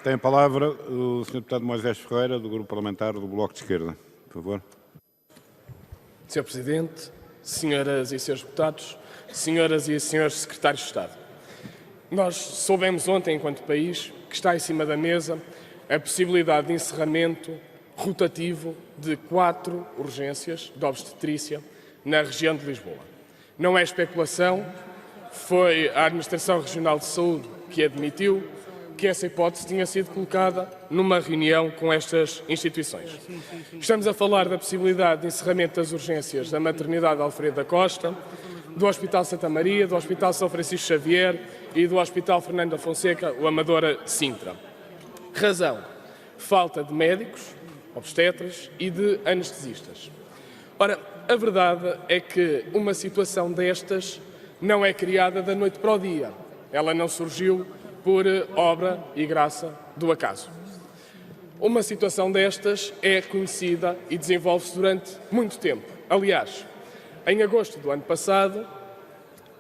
Tem a palavra o Sr. Deputado Moisés Ferreira, do Grupo Parlamentar do Bloco de Esquerda. Por favor. Sr. Presidente, senhoras e senhores deputados, senhoras e senhores secretários de Estado, nós soubemos ontem, enquanto país, que está em cima da mesa a possibilidade de encerramento rotativo de 4 urgências de obstetrícia na região de Lisboa. Não é especulação, foi a Administração Regional de Saúde que admitiu que essa hipótese tinha sido colocada numa reunião com estas instituições. Estamos a falar da possibilidade de encerramento das urgências da Maternidade Alfredo da Costa, do Hospital Santa Maria, do Hospital São Francisco Xavier e do Hospital Fernando da Fonseca, o Amadora Sintra. Razão: falta de médicos, obstetras e de anestesistas. Ora, a verdade é que uma situação destas não é criada da noite para o dia. Ela não surgiu por obra e graça do acaso. Uma situação destas é conhecida e desenvolve-se durante muito tempo. Aliás, em agosto do ano passado,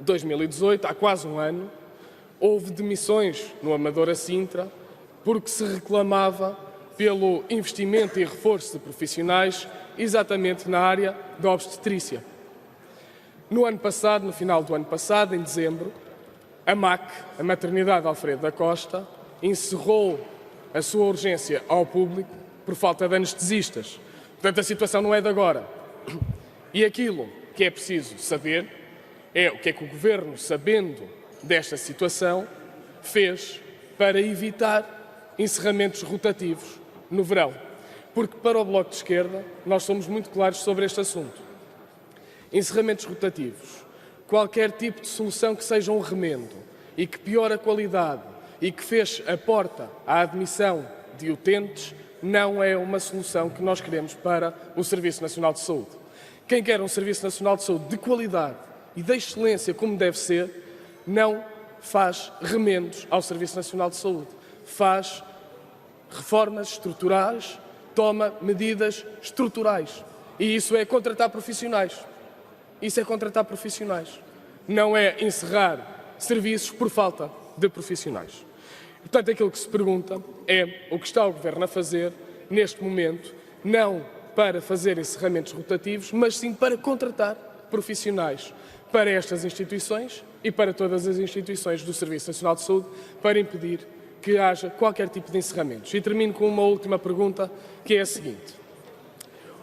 2018, há quase um ano, houve demissões no Amadora Sintra porque se reclamava pelo investimento e reforço de profissionais exatamente na área da obstetrícia. No ano passado, no final do ano passado, em dezembro, a MAC, a Maternidade Alfredo da Costa, encerrou a sua urgência ao público por falta de anestesistas. Portanto, a situação não é de agora. E aquilo que é preciso saber é o que é que o Governo, sabendo desta situação, fez para evitar encerramentos rotativos no verão. Porque para o Bloco de Esquerda nós somos muito claros sobre este assunto. Encerramentos rotativos, qualquer tipo de solução que seja um remendo e que piore a qualidade e que feche a porta à admissão de utentes, não é uma solução que nós queremos para o Serviço Nacional de Saúde. Quem quer um Serviço Nacional de Saúde de qualidade e de excelência como deve ser, não faz remendos ao Serviço Nacional de Saúde. Faz reformas estruturais, toma medidas estruturais. E isso é contratar profissionais. Isso é contratar profissionais. Não é encerrar serviços por falta de profissionais. Portanto, aquilo que se pergunta é o que está o Governo a fazer neste momento, não para fazer encerramentos rotativos, mas sim para contratar profissionais para estas instituições e para todas as instituições do Serviço Nacional de Saúde, para impedir que haja qualquer tipo de encerramentos. E termino com uma última pergunta, que é a seguinte.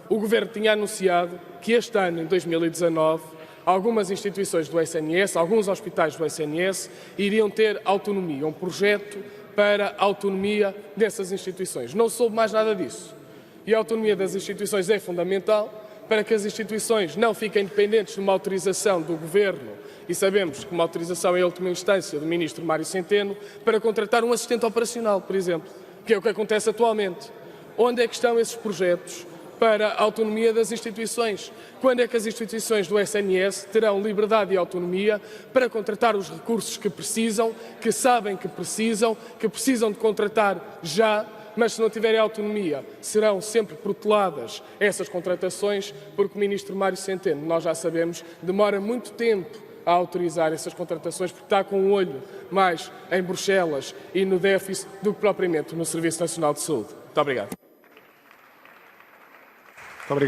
O Governo tinha anunciado que este ano, em 2019, algumas instituições do SNS, alguns hospitais do SNS, iriam ter autonomia, um projeto para a autonomia dessas instituições. Não soube mais nada disso. E a autonomia das instituições é fundamental para que as instituições não fiquem dependentes de uma autorização do Governo, e sabemos que uma autorização é a última instância do Ministro Mário Centeno, para contratar um assistente operacional, por exemplo, que é o que acontece atualmente. Onde é que estão esses projetos para a autonomia das instituições? Quando é que as instituições do SNS terão liberdade e autonomia para contratar os recursos que precisam, que sabem que precisam de contratar já, mas se não tiverem autonomia serão sempre proteladas essas contratações, porque o Ministro Mário Centeno, nós já sabemos, demora muito tempo a autorizar essas contratações porque está com o olho mais em Bruxelas e no déficit do que propriamente no Serviço Nacional de Saúde. Muito obrigado. Muito obrigado.